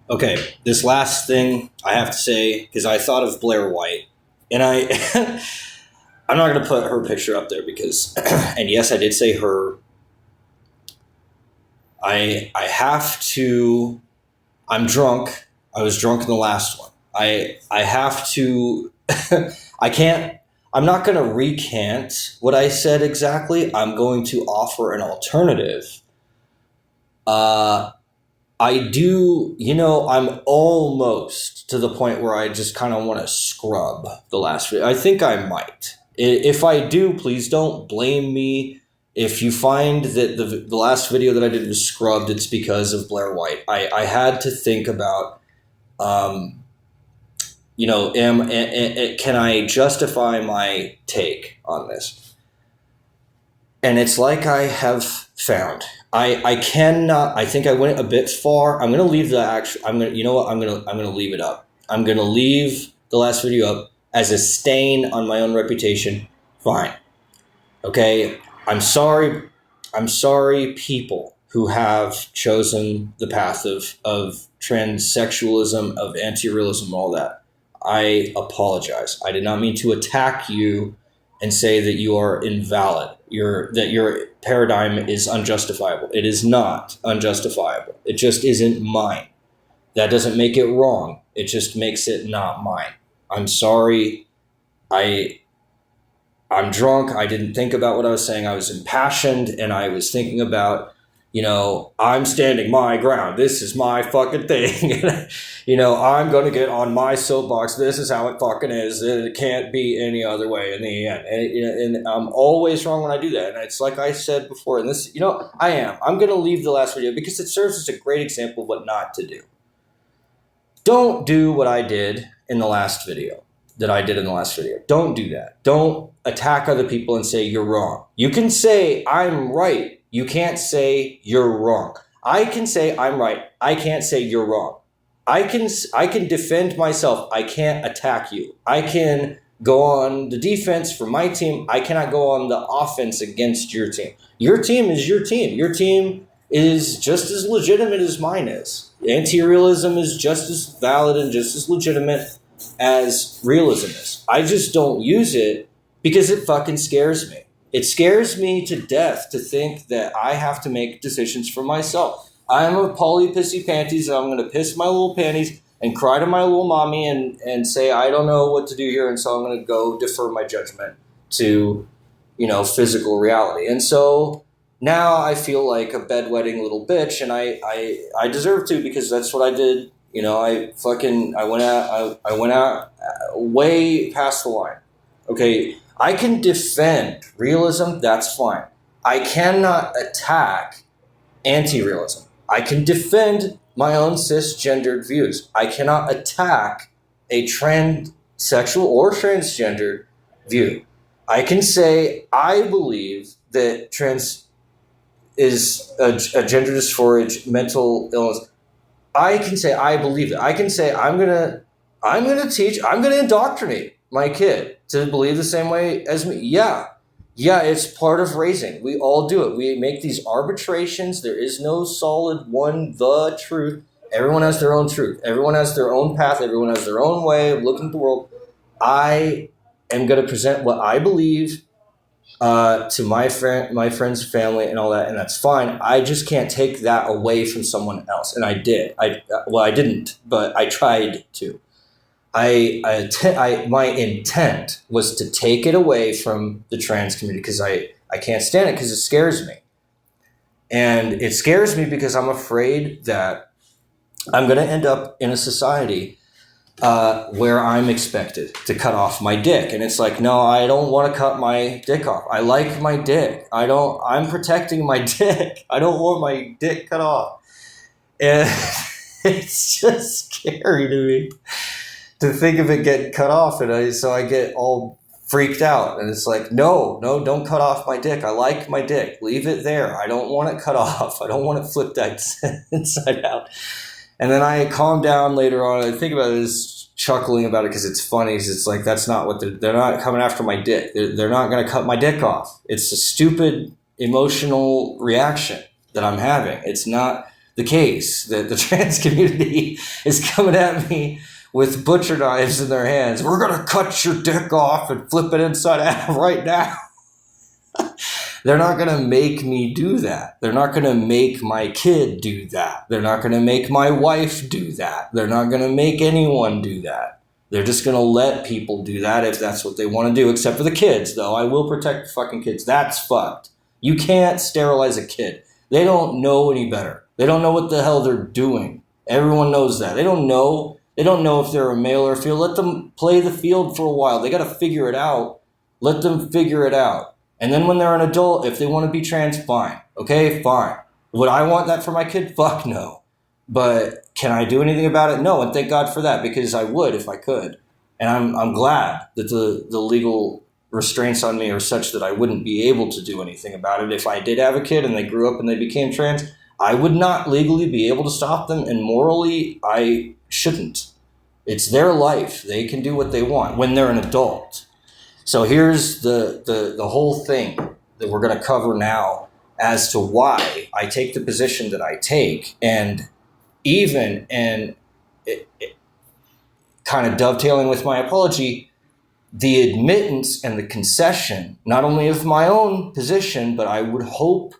Okay, this last thing I have to say, because I thought of Blair White, and I'm not going to put her picture up there because, and yes, I did say her. I have to. I'm drunk. I was drunk in the last one. I have to. I can't. I'm not going to recant what I said exactly. I'm going to offer an alternative. Uh, I do, I'm almost to the point where I just kind of want to scrub the last video. I think I might. If I do, please don't blame me. If you find that the last video that I did was scrubbed, it's because of Blair White. I had to think about, um, can I justify my take on this? And it's like I have found. I cannot. I think I went a bit far. I'm gonna leave the actual. I'm gonna. You know what? I'm gonna leave it up. I'm gonna leave the last video up as a stain on my own reputation. Fine. Okay. I'm sorry. I'm sorry, people who have chosen the path of transsexualism, of anti-realism, all that. I apologize. I did not mean to attack you and say that you are invalid. That your paradigm is unjustifiable. It is not unjustifiable. It just isn't mine. That doesn't make it wrong. It just makes it not mine. I'm sorry. I'm drunk. I didn't think about what I was saying. I was impassioned and I was thinking about, I'm standing my ground. This is my fucking thing. I'm going to get on my soapbox. This is how it fucking is. It can't be any other way in the end. And I'm always wrong when I do that. And it's like I said before, and this, I am. I'm going to leave the last video because it serves as a great example of what not to do. Don't do what I did in the last video. Don't do that. Don't attack other people and say you're wrong. You can say I'm right. You can't say you're wrong. I can say I'm right. I can't say you're wrong. I can defend myself. I can't attack you. I can go on the defense for my team. I cannot go on the offense against your team. Your team is your team. Your team is just as legitimate as mine is. Anti-realism is just as valid and just as legitimate as realism is. I just don't use it because it fucking scares me. It scares me to death to think that I have to make decisions for myself. I'm a poly pissy panties and I'm going to piss my little panties and cry to my little mommy and say, I don't know what to do here. And so I'm going to go defer my judgment to, physical reality. And so now I feel like a bedwetting little bitch and I deserve to because that's what I did. I went out way past the line. Okay. I can defend realism, that's fine. I cannot attack anti-realism. I can defend my own cisgendered views. I cannot attack a transsexual or transgendered view. I can say I believe that trans is a gender dysphoria, mental illness. I can say I believe it. I can say I'm gonna indoctrinate my kid to believe the same way as me. Yeah, it's part of raising. We all do it. We make these arbitrations. There is no solid one, the truth. Everyone has their own truth. Everyone has their own path. Everyone has their own way of looking at the world. I am going to present what I believe to my friends, family, and all that, and that's fine. I just can't take that away from someone else, and I did. I didn't, but I tried to. My intent was to take it away from the trans community because I can't stand it because it scares me. And it scares me because I'm afraid that I'm going to end up in a society where I'm expected to cut off my dick. And it's like, no, I don't want to cut my dick off. I like my dick. I'm protecting my dick. I don't want my dick cut off. And it's just scary to me to think of it getting cut off, and so I get all freaked out. And it's like, no, don't cut off my dick. I like my dick. Leave it there. I don't want it cut off. I don't want it flipped inside out. And then I calm down later on. I think about it as chuckling about it because it's funny. It's like, that's not what they're not coming after my dick. They're not going to cut my dick off. It's a stupid emotional reaction that I'm having. It's not. the case that the trans community is coming at me with butcher knives in their hands. We're going to cut your dick off and flip it inside out right now. They're not going to make me do that. They're not going to make my kid do that. They're not going to make my wife do that. They're not going to make anyone do that. They're just going to let people do that if that's what they want to do, except for the kids, though. I will protect the fucking kids. That's fucked. You can't sterilize a kid. They don't know any better. They don't know what the hell they're doing. Everyone knows that. They don't know if they're a male or a female. Let them play the field for a while. They got to figure it out. Let them figure it out. And then when they're an adult, if they want to be trans, fine. Okay, fine. Would I want that for my kid? Fuck no. But can I do anything about it? No, and thank God for that, because I would if I could. And I'm glad that the legal restraints on me are such that I wouldn't be able to do anything about it. If I did have a kid and they grew up and they became trans, I would not legally be able to stop them, and morally, I shouldn't. It's their life. They can do what they want when they're an adult. So here's the whole thing that we're going to cover now as to why I take the position that I take, and even it kind of dovetailing with my apology, the admittance and the concession, not only of my own position, but I would hope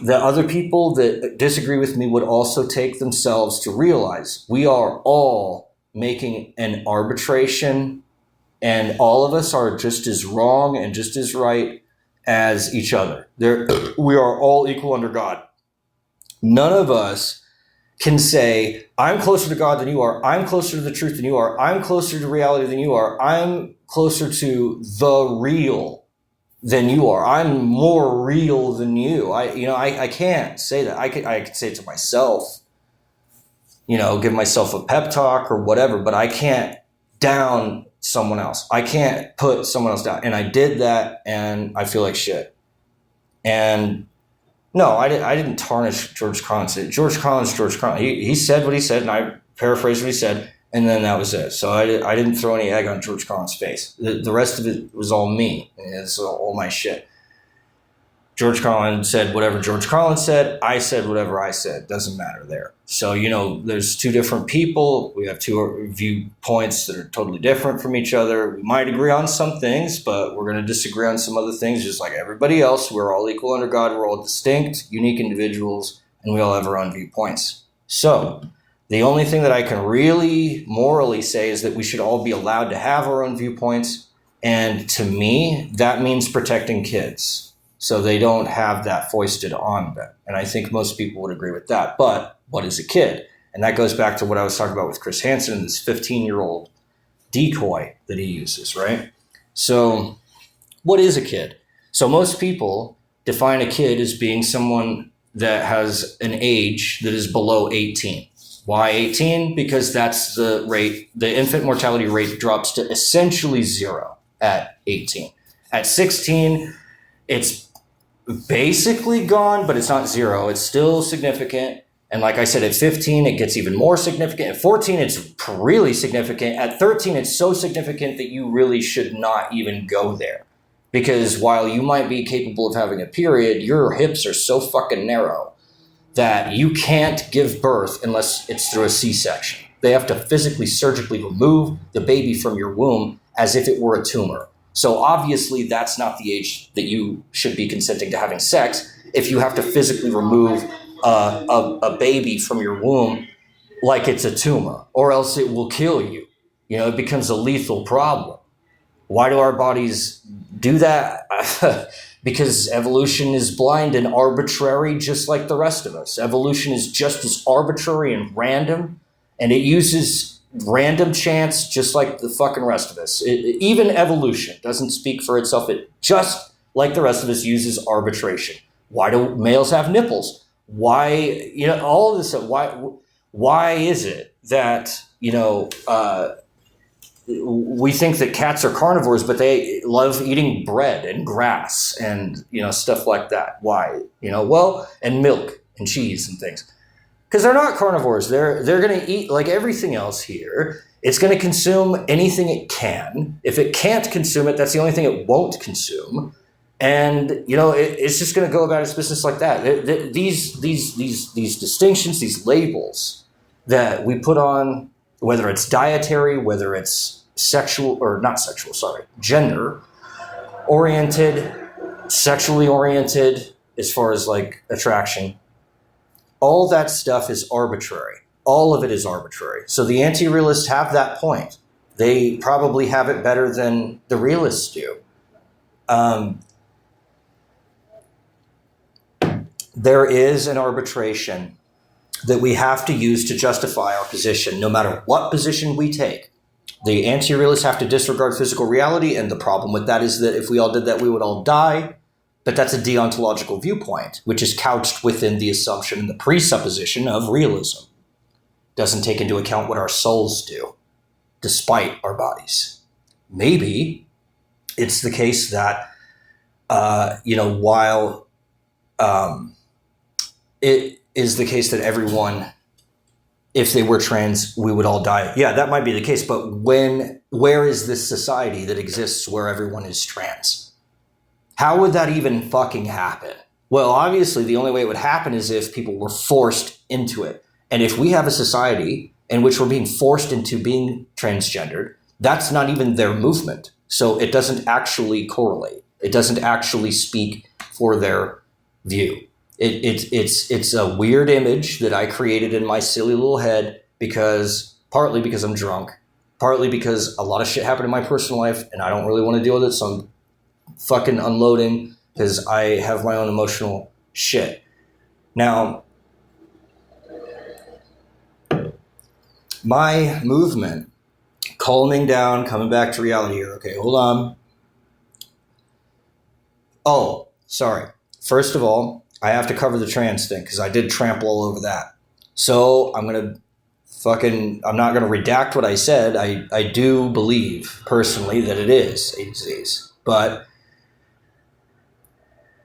that other people that disagree with me would also take themselves to realize we are all making an arbitration, and all of us are just as wrong and just as right as each other. We are all equal under God. None of us can say, I'm closer to God than you are. I'm closer to the truth than you are. I'm closer to reality than you are. I'm closer to the real than you are. I'm more real than you. I can't say that. I can say it to myself, give myself a pep talk or whatever, but I can't down someone else. I can't put someone else down. And I did that, and I feel like shit. And no, I didn't tarnish George Carlin. George Carlin's George Carlin. He said what he said, and I paraphrased what he said, and then that was it. So I didn't throw any egg on George Carlin's face. The rest of it was all me. It's all my shit. George Carlin said whatever George Carlin said. I said whatever I said. Doesn't matter there. So, there's two different people. We have two viewpoints that are totally different from each other. We might agree on some things, but we're going to disagree on some other things, just like everybody else. We're all equal under God. We're all distinct, unique individuals, and we all have our own viewpoints. So the only thing that I can really morally say is that we should all be allowed to have our own viewpoints. And to me, that means protecting kids, so they don't have that foisted on them. And I think most people would agree with that. But what is a kid? And that goes back to what I was talking about with Chris Hansen, this 15-year-old decoy that he uses, right? So what is a kid? So most people define a kid as being someone that has an age that is below 18. Why 18? Because that's the rate. The infant mortality rate drops to essentially zero at 18. At 16, it's basically gone, but it's not zero. It's still significant. And like I said, at 15, it gets even more significant. At 14, it's really significant. At 13, it's so significant that you really should not even go there. Because while you might be capable of having a period, your hips are so fucking narrow that you can't give birth unless it's through a C-section. They have to physically, surgically remove the baby from your womb as if it were a tumor. So obviously that's not the age that you should be consenting to having sex if you have to physically remove a baby from your womb like it's a tumor, or else it will kill you. It becomes a lethal problem. Why do our bodies do that? Because evolution is blind and arbitrary, just like the rest of us. Evolution is just as arbitrary and random, and it uses random chance just like the fucking rest of us. Even evolution doesn't speak for itself. It just like the rest of us uses arbitration. Why do males have nipples? Why, all of this, why is it that, we think that cats are carnivores, but they love eating bread and grass and, stuff like that? Why? And milk and cheese and things. Because they're not carnivores. They're going to eat like everything else here. It's going to consume anything it can. If it can't consume it, that's the only thing it won't consume. And it's just going to go about its business like that. These distinctions, these labels that we put on, whether it's dietary, whether it's sexual or not sexual, sorry, gender oriented, sexually oriented, as far as like attraction, all that stuff is arbitrary. All of it is arbitrary. So the anti-realists have that point. They probably have it better than the realists do. There is an arbitration that we have to use to justify our position, no matter what position we take. The anti-realists have to disregard physical reality, and the problem with that is that if we all did that, we would all die. But that's a deontological viewpoint, which is couched within the assumption and the presupposition of realism. Doesn't take into account what our souls do, despite our bodies. Maybe it's the case that, while it is the case that everyone, if they were trans, we would all die. Yeah, that might be the case. But where is this society that exists where everyone is trans? How would that even fucking happen? Well, obviously, the only way it would happen is if people were forced into it. And if we have a society in which we're being forced into being transgendered, that's not even their movement. So it doesn't actually correlate. It doesn't actually speak for their view. It's a weird image that I created in my silly little head partly because I'm drunk, partly because a lot of shit happened in my personal life and I don't really want to deal with it. So I'm fucking unloading because I have my own emotional shit. Now, my movement, calming down, coming back to reality here. Okay, hold on. Oh, sorry. First of all, I have to cover the trans thing because I did trample all over that. So I'm not going to redact what I said. I do believe personally that it is a disease, but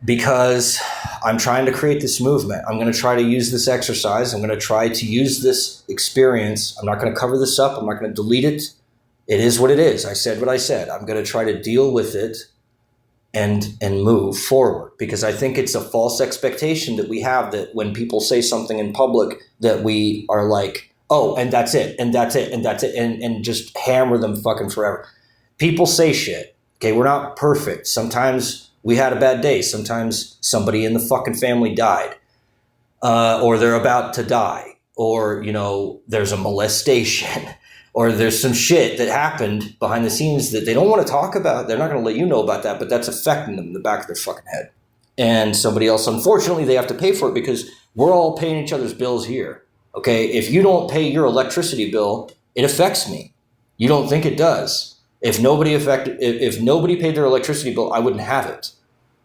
because I'm trying to create this movement, I'm going to try to use this exercise. I'm going to try to use this experience. I'm not going to cover this up. I'm not going to delete it. It is what it is. I said what I said. I'm going to try to deal with it and move forward, because I think it's a false expectation that we have that when people say something in public that we are like, oh, and that's it, and that's it, and that's it, and just hammer them fucking forever. People say shit. Okay, we're not perfect. Sometimes we had a bad day. Sometimes somebody in the fucking family died, or they're about to die, or, there's a molestation, or there's some shit that happened behind the scenes that they don't want to talk about. They're not going to let you know about that, but that's affecting them in the back of their fucking head. And somebody else, unfortunately, they have to pay for it because we're all paying each other's bills here. Okay, if you don't pay your electricity bill, it affects me. You don't think it does. If nobody paid their electricity bill, I wouldn't have it.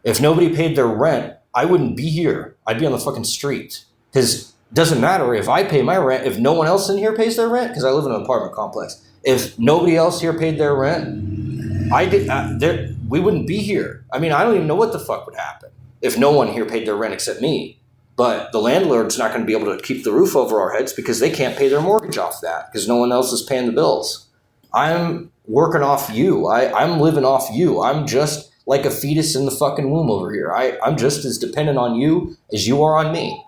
If nobody paid their rent, I wouldn't be here. I'd be on the fucking street. Because it doesn't matter if I pay my rent, if no one else in here pays their rent, because I live in an apartment complex. If nobody else here paid their rent, we wouldn't be here. I mean, I don't even know what the fuck would happen if no one here paid their rent except me. But the landlord's not going to be able to keep the roof over our heads because they can't pay their mortgage off that because no one else is paying the bills. I'm working off you. I'm living off you. I'm just like a fetus in the fucking womb over here. I'm just as dependent on you as you are on me.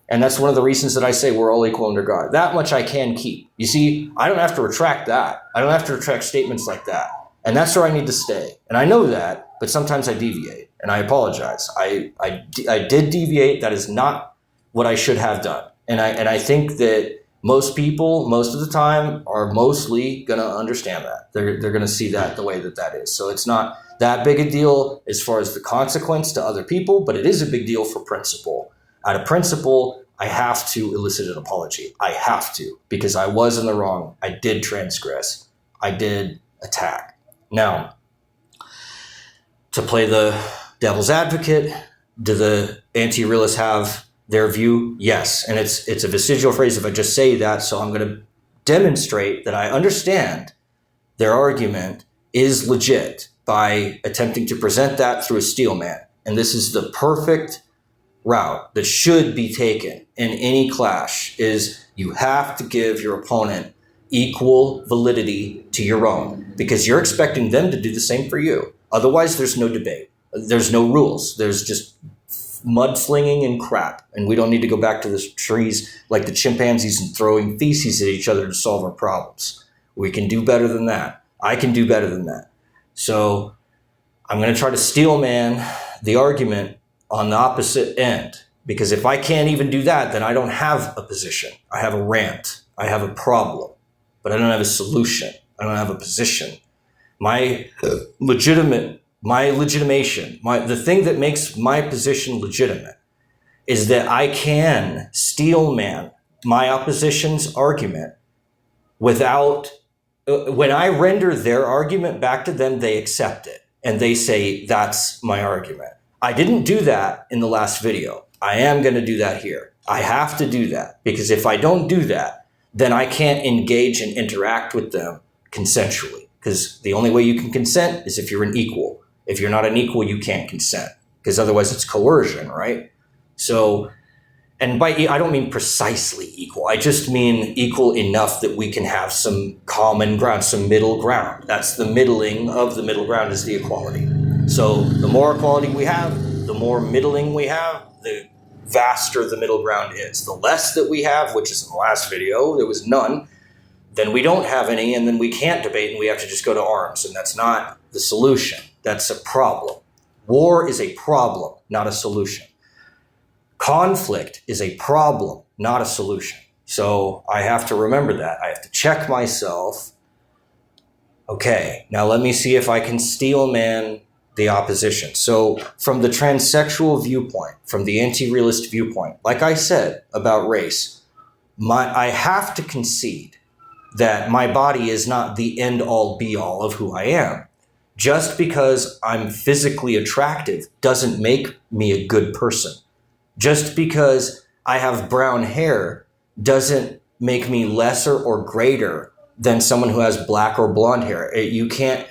And that's one of the reasons that I say we're all equal under God. That much I can keep. You see, I don't have to retract that. I don't have to retract statements like that. And that's where I need to stay. And I know that, but sometimes I deviate. And I apologize. I did deviate. That is not what I should have done. And I think that most people, most of the time, are mostly going to understand that. They're going to see that the way that is. So it's not that big a deal as far as the consequence to other people, but it is a big deal for principle. Out of principle, I have to elicit an apology. I have to, because I was in the wrong. I did transgress. I did attack. Now, to play the devil's advocate, do the anti-realists have their view? Yes. And it's a vestigial phrase if I just say that, so I'm going to demonstrate that I understand their argument is legit by attempting to present that through a steel man. And this is the perfect route that should be taken in any clash, is you have to give your opponent equal validity to your own, because you're expecting them to do the same for you. Otherwise, there's no debate. There's no rules. There's just mudslinging and crap. And we don't need to go back to the trees like the chimpanzees and throwing feces at each other to solve our problems. We can do better than that. I can do better than that. So I'm going to try to steel man the argument on the opposite end, because if I can't even do that, then I don't have a position. I have a rant. I have a problem, but I don't have a solution. I don't have a position. My legitimation, the thing that makes my position legitimate is that I can steel man my opposition's argument without, when I render their argument back to them, they accept it and they say, that's my argument. I didn't do that in the last video. I am going to do that here. I have to do that, because if I don't do that, then I can't engage and interact with them consensually, because the only way you can consent is if you're an equal. If you're not an equal, you can't consent, because otherwise it's coercion, right? So, and by I don't mean precisely equal. I just mean equal enough that we can have some common ground, some middle ground. That's the middling of the middle ground, is the equality. So the more equality we have, the more middling we have, the vaster the middle ground is. The less that we have, which is in the last video, there was none, then we don't have any, and then we can't debate, and we have to just go to arms, and that's not the solution. That's a problem. War is a problem, not a solution. Conflict is a problem, not a solution. So I have to remember that. I have to check myself. Okay, now let me see if I can steel man the opposition. So from the transsexual viewpoint, from the anti-realist viewpoint, like I said about race, I have to concede that my body is not the end-all be-all of who I am. Just because I'm physically attractive doesn't make me a good person. Just because I have brown hair doesn't make me lesser or greater than someone who has black or blonde hair.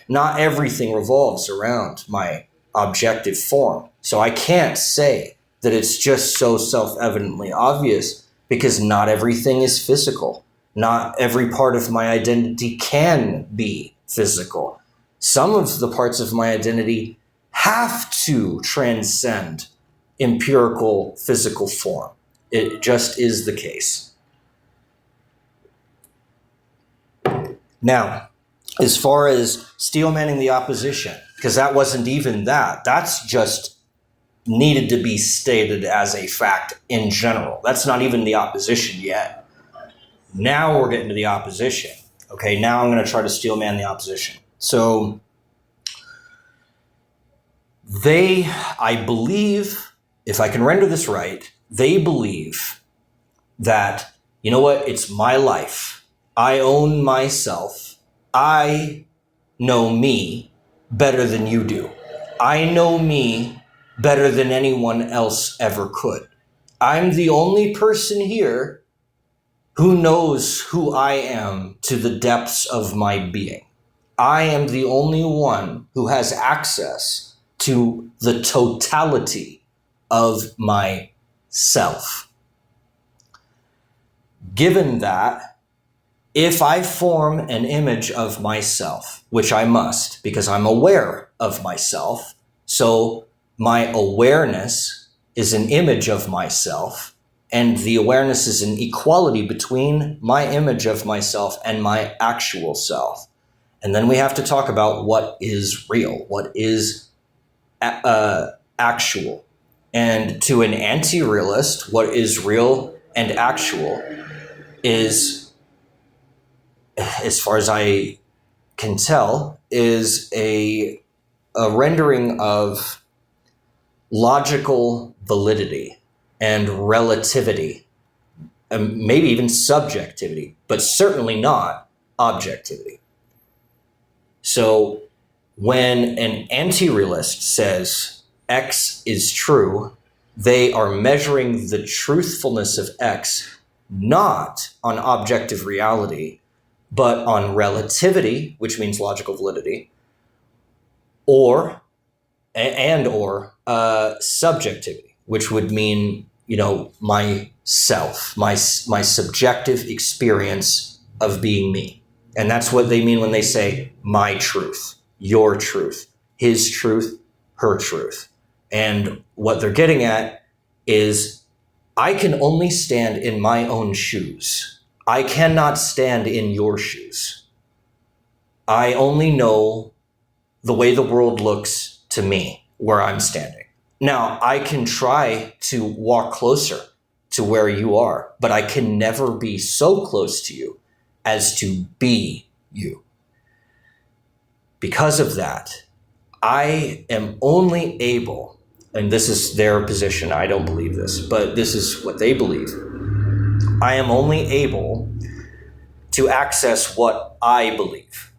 Not everything revolves around my objective form. So I can't say that it's just so self-evidently obvious, because not everything is physical. Not every part of my identity can be physical. Some of the parts of my identity have to transcend empirical physical form. It just is the case. Now, as far as steel manning the opposition, because that wasn't even that. That's just needed to be stated as a fact in general. That's not even the opposition yet. Now we're getting to the opposition. Okay, now I'm going to try to steel man the opposition. So I believe, if I can render this right, they believe that, you know what, it's my life. I own myself. I know me better than you do. I know me better than anyone else ever could. I'm the only person here who knows who I am to the depths of my being. I am the only one who has access to the totality of myself. Given that, if I form an image of myself, which I must because I'm aware of myself, so my awareness is an image of myself, and the awareness is an equality between my image of myself and my actual self. And then we have to talk about what is real, what is actual. And to an anti-realist, what is real and actual is, as far as I can tell, is a rendering of logical validity and relativity, maybe even subjectivity, but certainly not objectivity. So when an anti-realist says X is true, they are measuring the truthfulness of X not on objective reality, but on relativity, which means logical validity, or subjectivity, which would mean, myself, my subjective experience of being me. And that's what they mean when they say my truth, your truth, his truth, her truth. And what they're getting at is I can only stand in my own shoes. I cannot stand in your shoes. I only know the way the world looks to me where I'm standing. Now, I can try to walk closer to where you are, but I can never be so close to you as to be you. Because of that, I am only able, and this is their position, I don't believe this, but this is what they believe. I am only able to access what I believe.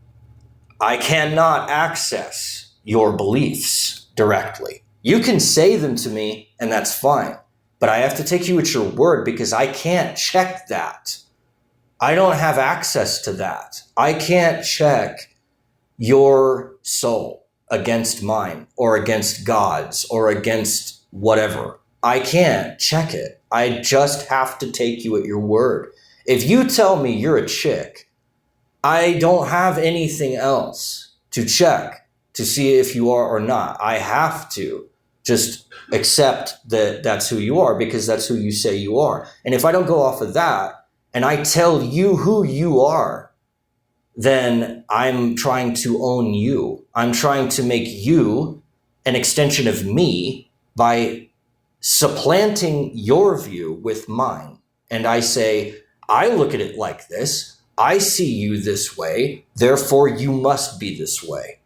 I cannot access your beliefs directly. You can say them to me, and that's fine, but I have to take you at your word because I can't check that. I don't have access to that. I can't check your soul against mine or against God's or against whatever. I can't check it. I just have to take you at your word. If you tell me you're a chick, I don't have anything else to check to see if you are or not. I have to just accept that that's who you are because that's who you say you are. And if I don't go off of that and I tell you who you are, then I'm trying to own you. I'm trying to make you an extension of me by supplanting your view with mine. And I say, I look at it like this. I see you this way. Therefore, you must be this way.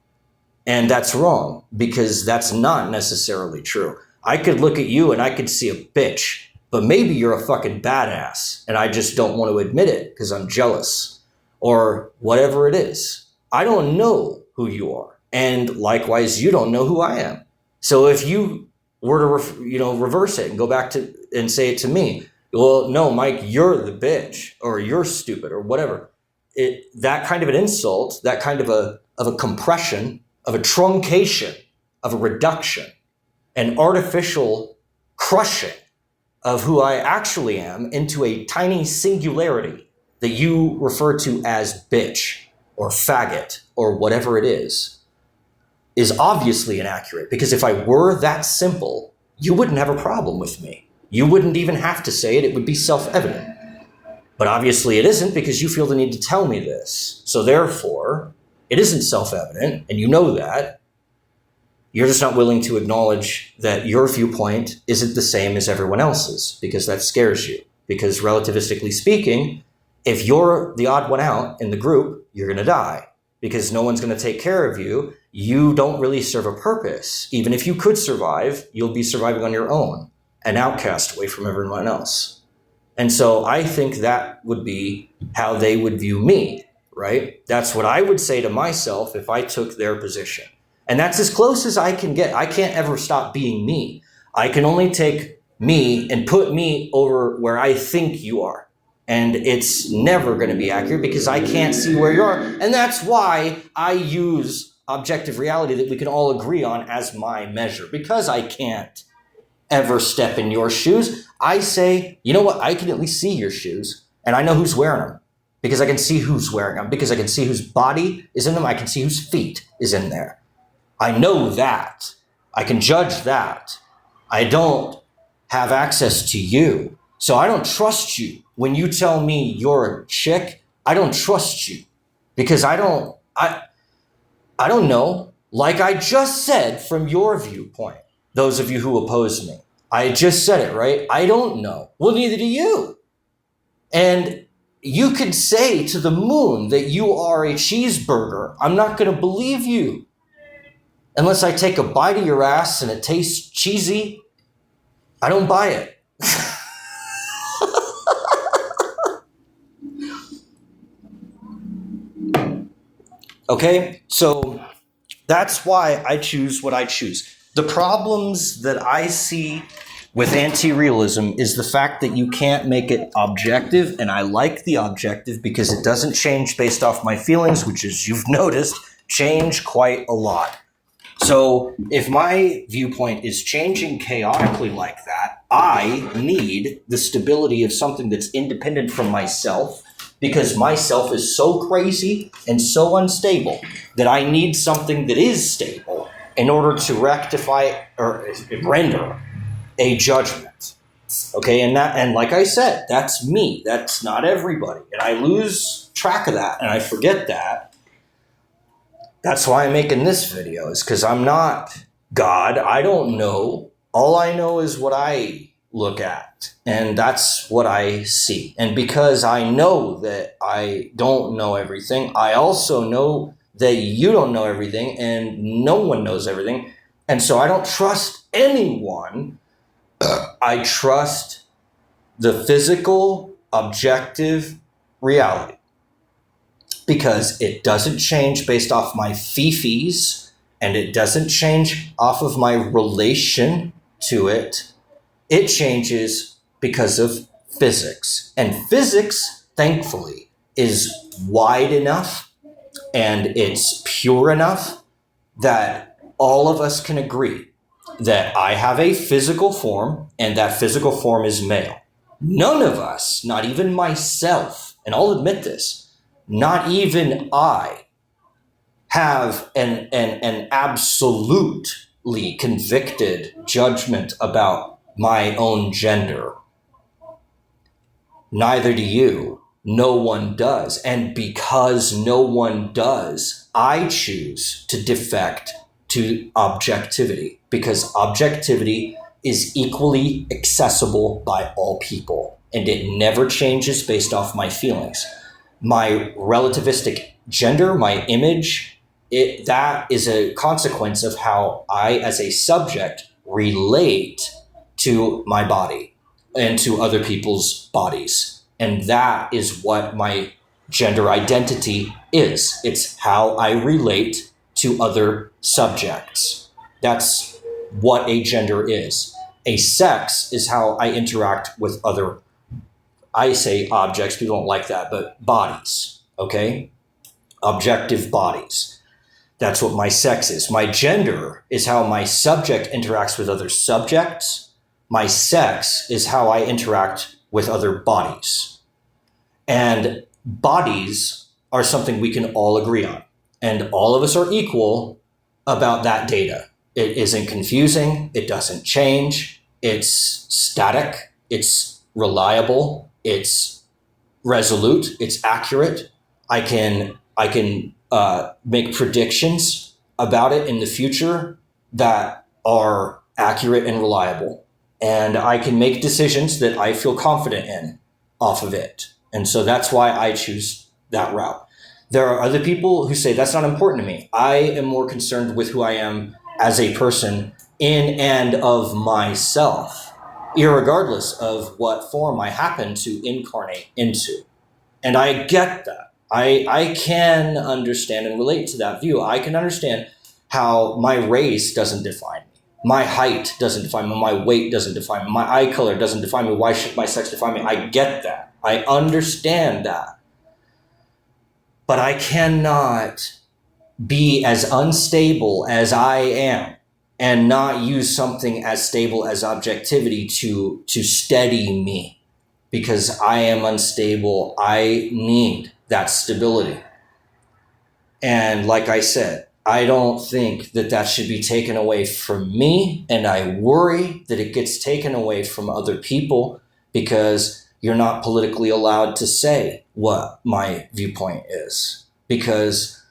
And that's wrong because that's not necessarily true. I could look at you and I could see a bitch, but maybe you're a fucking badass and I just don't want to admit it because I'm jealous or whatever it is. I don't know who you are. And likewise, you don't know who I am. So if you were to reverse it and go back to and say it to me, well, no, Mike, you're the bitch or you're stupid or whatever. That kind of an insult, that kind of a compression, of a truncation, of a reduction, an artificial crushing of who I actually am into a tiny singularity that you refer to as bitch or faggot or whatever it is obviously inaccurate. Because if I were that simple, you wouldn't have a problem with me. You wouldn't even have to say it. It would be self-evident. But obviously it isn't because you feel the need to tell me this. So therefore, it isn't self-evident, and you know that. You're just not willing to acknowledge that your viewpoint isn't the same as everyone else's because that scares you. Because relativistically speaking, if you're the odd one out in the group, you're going to die because no one's going to take care of you. You don't really serve a purpose. Even if you could survive, you'll be surviving on your own, an outcast away from everyone else. And so I think that would be how they would view me. Right? That's what I would say to myself if I took their position. And that's as close as I can get. I can't ever stop being me. I can only take me and put me over where I think you are. And it's never going to be accurate because I can't see where you are. And that's why I use objective reality that we can all agree on as my measure. Because I can't ever step in your shoes, I say, you know what? I can at least see your shoes and I know who's wearing them. Because I can see who's wearing them, because I can see whose body is in them, I can see whose feet is in there. I know that. I can judge that. I don't have access to you. So I don't trust you. When you tell me you're a chick, I don't trust you. Because I don't know. Like I just said from your viewpoint, those of you who oppose me. I just said it, right? I don't know. Well, neither do you. And you could say to the moon that you are a cheeseburger. I'm not going to believe you. Unless I take a bite of your ass and it tastes cheesy, I don't buy it. Okay? So that's why I choose what I choose. The problems that I see with anti-realism is the fact that you can't make it objective, and I like the objective because it doesn't change based off my feelings, which, as you've noticed, change quite a lot. So if my viewpoint is changing chaotically like that, I need the stability of something that's independent from myself because myself is so crazy and so unstable that I need something that is stable in order to rectify or render a judgment. Okay, and like I said, that's me. That's not everybody. And I lose track of that and I forget that. That's why I'm making this video, is because I'm not God. I don't know. All I know is what I look at, and that's what I see. And because I know that I don't know everything, I also know that you don't know everything, and no one knows everything. And so I don't trust anyone. I trust the physical, objective reality, because it doesn't change based off my fifis, and it doesn't change off of my relation to it. It changes because of physics. And physics, thankfully, is wide enough and it's pure enough that all of us can agree that I have a physical form, and that physical form is male. None of us, not even myself, and I'll admit this, not even I, have an absolutely convicted judgment about my own gender. Neither do you. No one does. And because no one does, I choose to defect to objectivity, because objectivity is equally accessible by all people, and it never changes based off my feelings. My relativistic gender, my image, that is a consequence of how I, as a subject, relate to my body and to other people's bodies. And that is what my gender identity is. It's how I relate to other subjects. That's what a gender is. A sex is how I interact with other, I say objects, people don't like that, but bodies, okay? Objective bodies. That's what my sex is. My gender is how my subject interacts with other subjects. My sex is how I interact with other bodies. And bodies are something we can all agree on. And all of us are equal about that data. It isn't confusing. It doesn't change. It's static. It's reliable. It's resolute. It's accurate. I can make predictions about it in the future that are accurate and reliable. And I can make decisions that I feel confident in off of it. And so that's why I choose that route. There are other people who say that's not important to me. I am more concerned with who I am as a person in and of myself, irregardless of what form I happen to incarnate into. And I get that. I can understand and relate to that view. I can understand how my race doesn't define me. My height doesn't define me. My weight doesn't define me. My eye color doesn't define me. Why should my sex define me? I get that. I understand that. But I cannot be as unstable as I am and not use something as stable as objectivity to steady me, because I am unstable. I need that stability. And like I said, I don't think that that should be taken away from me, and I worry that it gets taken away from other people, because you're not politically allowed to say what my viewpoint is, because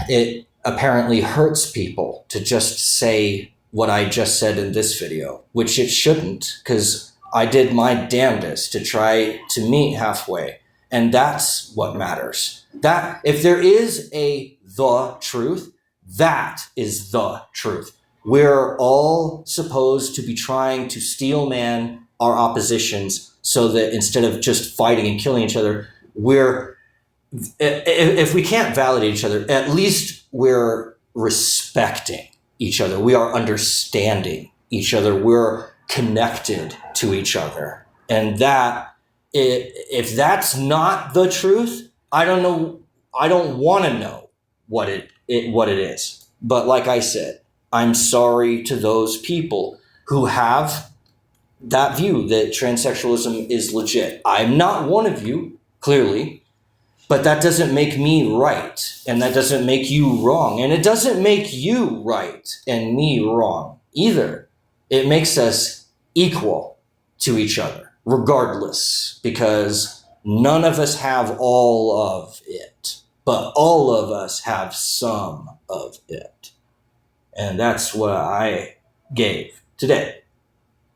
it apparently hurts people to just say what I just said in this video, which it shouldn't, because I did my damnedest to try to meet halfway. And that's what matters. That if there is the truth, that is the truth. We're all supposed to be trying to steel man our oppositions, so that instead of just fighting and killing each other, if we can't validate each other, at least we're respecting each other. We are understanding each other. We're connected to each other. And that, if that's not the truth, I don't know. I don't want to know what it is. But like I said, I'm sorry to those people who have that view that transsexualism is legit. I'm not one of you, clearly, But that doesn't make me right, and that doesn't make you wrong, and it doesn't make you right and me wrong either. It makes us equal to each other, regardless, because none of us have all of it, but all of us have some of it. And that's what I gave today.